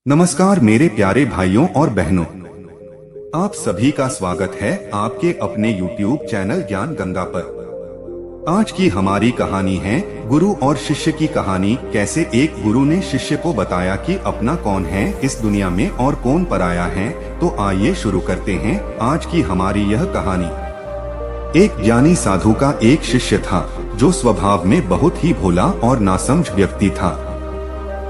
नमस्कार मेरे प्यारे भाइयों और बहनों, आप सभी का स्वागत है आपके अपने YouTube चैनल ज्ञान गंगा पर। आज की हमारी कहानी है गुरु और शिष्य की कहानी। कैसे एक गुरु ने शिष्य को बताया कि अपना कौन है इस दुनिया में और कौन पराया है। तो आइए शुरू करते हैं आज की हमारी यह कहानी। एक ज्ञानी साधु का एक शिष्य था जो स्वभाव में बहुत ही भोला और नासमझ व्यक्ति था।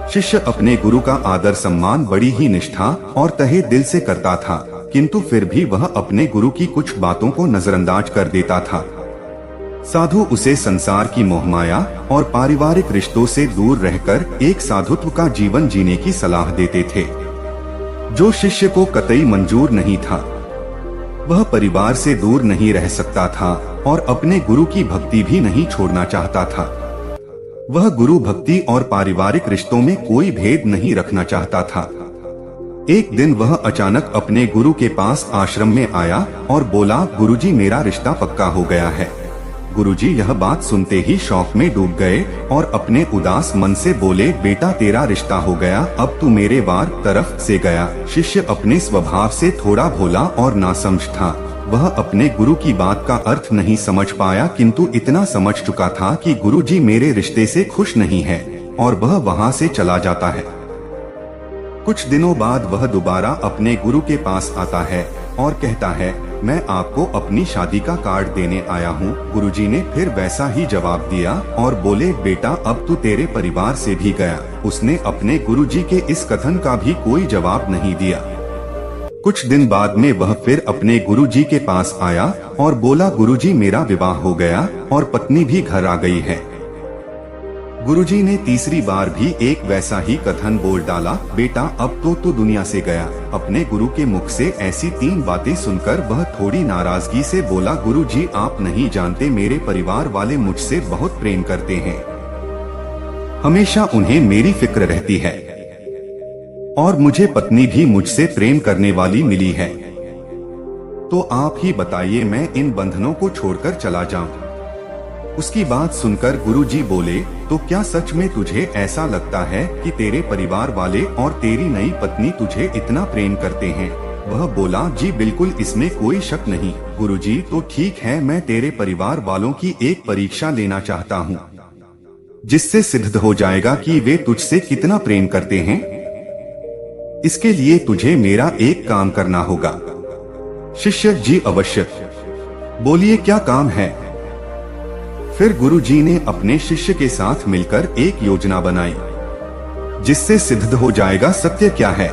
शिष्य अपने गुरु का आदर सम्मान बड़ी ही निष्ठा और तहे दिल से करता था, किंतु फिर भी वह अपने गुरु की कुछ बातों को नजरअंदाज कर देता था। साधु उसे संसार की मोहमाया और पारिवारिक रिश्तों से दूर रहकर एक साधुत्व का जीवन जीने की सलाह देते थे, जो शिष्य को कतई मंजूर नहीं था। वह परिवार से दूर नहीं रह सकता था और अपने गुरु की भक्ति भी नहीं छोड़ना चाहता था। वह गुरु भक्ति और पारिवारिक रिश्तों में कोई भेद नहीं रखना चाहता था। एक दिन वह अचानक अपने गुरु के पास आश्रम में आया और बोला, गुरुजी मेरा रिश्ता पक्का हो गया है। गुरुजी यह बात सुनते ही शौक में डूब गए और अपने उदास मन से बोले, बेटा तेरा रिश्ता हो गया, अब तू मेरे वार तरफ से गया। शिष्य अपने स्वभाव से थोड़ा भोला और नासमझ था। वह अपने गुरु की बात का अर्थ नहीं समझ पाया, किंतु इतना समझ चुका था कि गुरुजी मेरे रिश्ते से खुश नहीं है और वह वहां से चला जाता है। कुछ दिनों बाद वह दोबारा अपने गुरु के पास आता है और कहता है, मैं आपको अपनी शादी का कार्ड देने आया हूँ। गुरुजी ने फिर वैसा ही जवाब दिया और बोले, बेटा अब तू तेरे परिवार से भी गया। उसने अपने गुरुजी के इस कथन का भी कोई जवाब नहीं दिया। कुछ दिन बाद में वह फिर अपने गुरुजी के पास आया और बोला, गुरुजी मेरा विवाह हो गया और पत्नी भी घर आ गई है। गुरुजी ने तीसरी बार भी एक वैसा ही कथन बोल डाला, बेटा अब तो तू दुनिया से गया। अपने गुरु के मुख से ऐसी 3 बातें सुनकर वह थोड़ी नाराजगी से बोला, गुरुजी आप नहीं जानते, मेरे परिवार वाले मुझसे बहुत प्रेम करते हैं। हमेशा उन्हें मेरी फिक्र रहती है और मुझे पत्नी भी मुझसे प्रेम करने वाली मिली है। तो आप ही बताइए मैं इन बंधनों को छोड़कर चला जाऊं। उसकी बात सुनकर गुरुजी बोले, तो क्या सच में तुझे ऐसा लगता है कि तेरे परिवार वाले और तेरी नई पत्नी तुझे इतना प्रेम करते हैं? वह बोला, जी बिल्कुल, इसमें कोई शक नहीं। गुरुजी तो ठीक है, मैं तेरे परिवार वालों की एक परीक्षा लेना चाहता हूँ, जिससे सिद्ध हो जाएगा कि वे तुझसे कितना प्रेम करते हैं। इसके लिए तुझे मेरा एक काम करना होगा। शिष्य, जी अवश्य, बोलिए क्या काम है। फिर गुरुजी ने अपने शिष्य के साथ मिलकर एक योजना बनाई, जिससे सिद्ध हो जाएगा सत्य क्या है।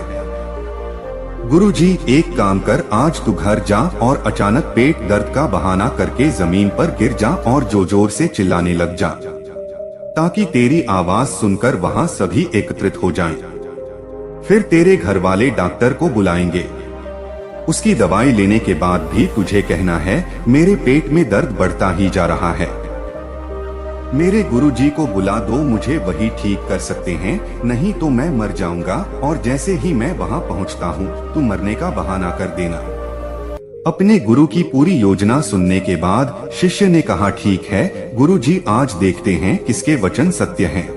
गुरुजी, एक काम कर, आज तू घर जा और अचानक पेट दर्द का बहाना करके जमीन पर गिर जा और जोर जोर से चिल्लाने लग जा, ताकि तेरी आवाज सुनकर वहां सभी एकत्रित हो जाएं। फिर तेरे घर वाले डॉक्टर को बुलाएंगे। उसकी दवाई लेने के बाद भी तुझे कहना है, मेरे पेट में दर्द बढ़ता ही जा रहा है, मेरे गुरुजी को बुला दो, मुझे वही ठीक कर सकते हैं, नहीं तो मैं मर जाऊंगा। और जैसे ही मैं वहां पहुंचता हूं, तू मरने का बहाना कर देना। अपने गुरु की पूरी योजना सुनने के बाद शिष्य ने कहा, ठीक है गुरुजी, आज देखते हैं किसके वचन सत्य हैं।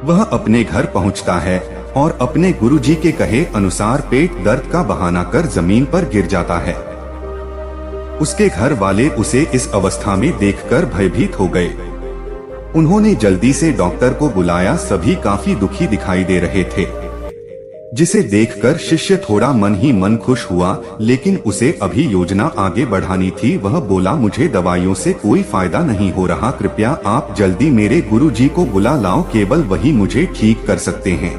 वह अपने घर पहुंचता है और अपने गुरुजी के कहे अनुसार पेट दर्द का बहाना कर जमीन पर गिर जाता है। उसके घर वाले उसे इस अवस्था में देखकर भयभीत हो गए। उन्होंने जल्दी से डॉक्टर को बुलाया। सभी काफी दुखी दिखाई दे रहे थे, जिसे देखकर शिष्य थोड़ा मन ही मन खुश हुआ, लेकिन उसे अभी योजना आगे बढ़ानी थी। वह बोला, मुझे दवाइयों से कोई फायदा नहीं हो रहा, कृपया आप जल्दी मेरे गुरुजी को बुला लाओ, केवल वही मुझे ठीक कर सकते हैं,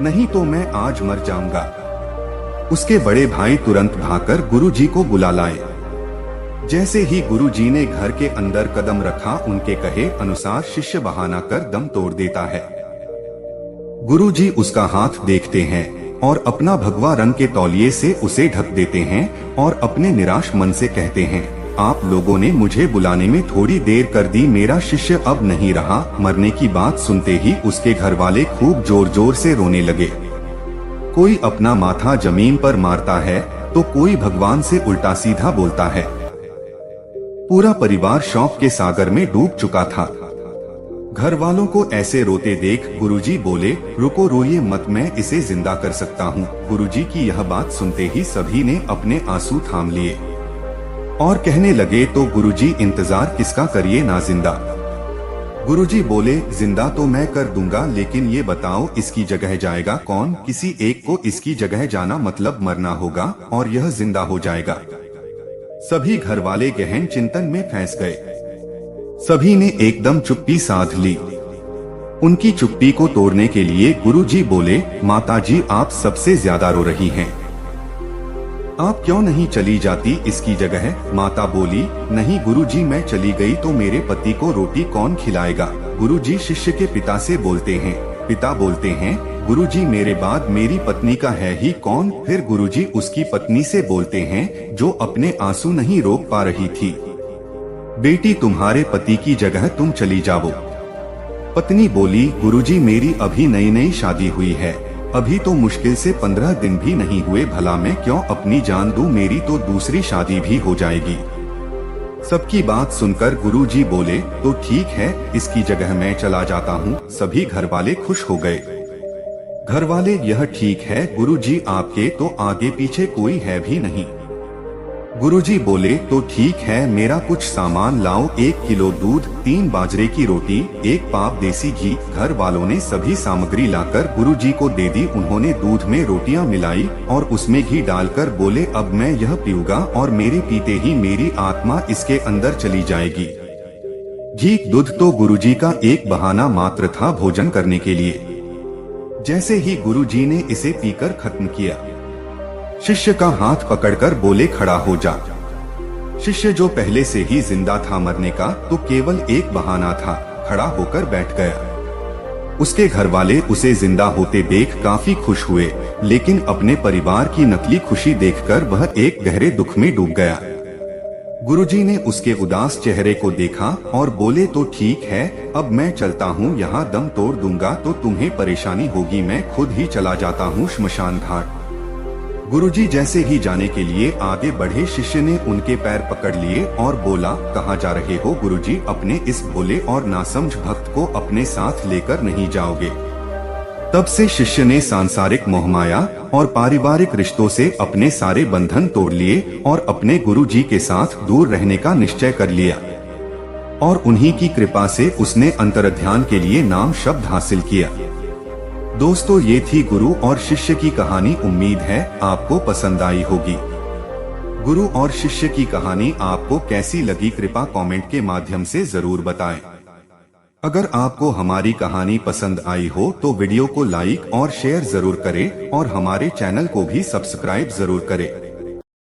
नहीं तो मैं आज मर जाऊंगा। उसके बड़े भाई तुरंत भागकर गुरुजी को बुला लाए। जैसे ही गुरुजी ने घर के अंदर कदम रखा, उनके कहे अनुसार शिष्य बहाना कर दम तोड़ देता है। गुरुजी उसका हाथ देखते हैं और अपना भगवा रंग के तौलिए से उसे ढक देते हैं और अपने निराश मन से कहते हैं, आप लोगों ने मुझे बुलाने में थोड़ी देर कर दी, मेरा शिष्य अब नहीं रहा। मरने की बात सुनते ही उसके घर वाले खूब जोर जोर से रोने लगे। कोई अपना माथा जमीन पर मारता है तो कोई भगवान से उल्टा सीधा बोलता है। पूरा परिवार शौक के सागर में डूब चुका था। घर वालों को ऐसे रोते देख गुरुजी बोले, रुको रोइए मत, मैं इसे जिंदा कर सकता हूँ। गुरुजी की यह बात सुनते ही सभी ने अपने आंसू थाम लिए और कहने लगे, तो गुरुजी इंतजार किसका, करिए ना जिंदा। गुरुजी बोले, जिंदा तो मैं कर दूंगा, लेकिन ये बताओ इसकी जगह जाएगा कौन? किसी एक को इसकी जगह जाना मतलब मरना होगा और यह जिंदा हो जाएगा। सभी घर वाले गहन चिंतन में फंस गए। सभी ने एकदम चुप्पी साध ली। उनकी चुप्पी को तोड़ने के लिए गुरुजी बोले, माताजी आप सबसे ज्यादा रो रही हैं। आप क्यों नहीं चली जाती इसकी जगह? माता बोली, नहीं गुरुजी, मैं चली गई तो मेरे पति को रोटी कौन खिलाएगा? गुरुजी शिष्य के पिता से बोलते हैं। पिता बोलते हैं, गुरुजी मेरे बाद मेरी पत्नी का है ही कौन? फिर गुरुजी उसकी पत्नी से बोलते हैं, जो अपने आंसू नहीं रोक पा रही थी, बेटी तुम्हारे पति की जगह तुम चली जाओ। पत्नी बोली, गुरुजी मेरी अभी नई नई शादी हुई है, अभी तो मुश्किल से 15 दिन भी नहीं हुए, भला मैं क्यों अपनी जान दूं? मेरी तो दूसरी शादी भी हो जाएगी। सबकी बात सुनकर गुरुजी बोले, तो ठीक है, इसकी जगह मैं चला जाता हूँ। सभी घर वाले खुश हो गए। घर वाले, यह ठीक है गुरुजी, आपके तो आगे पीछे कोई है भी नहीं। गुरुजी बोले, तो ठीक है, मेरा कुछ सामान लाओ, 1 किलो दूध, 3 बाजरे की रोटी, 1 पाव देसी घी। घर वालों ने सभी सामग्री लाकर गुरुजी को दे दी। उन्होंने दूध में रोटियां मिलाई और उसमें घी डालकर बोले, अब मैं यह पीऊंगा और मेरे पीते ही मेरी आत्मा इसके अंदर चली जाएगी। घी दूध तो गुरुजी का एक बहाना मात्र था भोजन करने के लिए। जैसे ही गुरुजी ने इसे पीकर खत्म किया, शिष्य का हाथ पकड़कर बोले, खड़ा हो जा। शिष्य जो पहले से ही जिंदा था मरने का, तो केवल एक बहाना था, खड़ा होकर बैठ गया। उसके घर वाले उसे जिंदा होते देख काफी खुश हुए, लेकिन अपने परिवार की नकली खुशी देखकर वह एक गहरे दुख में डूब गया। गुरुजी ने उसके उदास चेहरे को देखा और बोले, तो ठीक है, अब मैं चलता हूँ, यहाँ दम तोड़ दूंगा तो तुम्हें परेशानी होगी, मैं खुद ही चला जाता हूँ श्मशान घाट। गुरुजी जैसे ही जाने के लिए आगे बढ़े, शिष्य ने उनके पैर पकड़ लिए और बोला, कहाँ जा रहे हो गुरुजी? अपने इस भोले और नासमझ भक्त को अपने साथ लेकर नहीं जाओगे? तब से शिष्य ने सांसारिक मोहमाया और पारिवारिक रिश्तों से अपने सारे बंधन तोड़ लिए और अपने गुरुजी के साथ दूर रहने का निश्चय कर लिया। और उन्हीं की कृपा से उसने अंतर्ध्यान के लिए नाम शब्द हासिल किया। दोस्तों, ये थी गुरु और शिष्य की कहानी। उम्मीद है आपको पसंद आई होगी। गुरु और शिष्य की कहानी आपको कैसी लगी, कृपया कमेंट के माध्यम से जरूर बताएं। अगर आपको हमारी कहानी पसंद आई हो तो वीडियो को लाइक और शेयर जरूर करें और हमारे चैनल को भी सब्सक्राइब जरूर करें।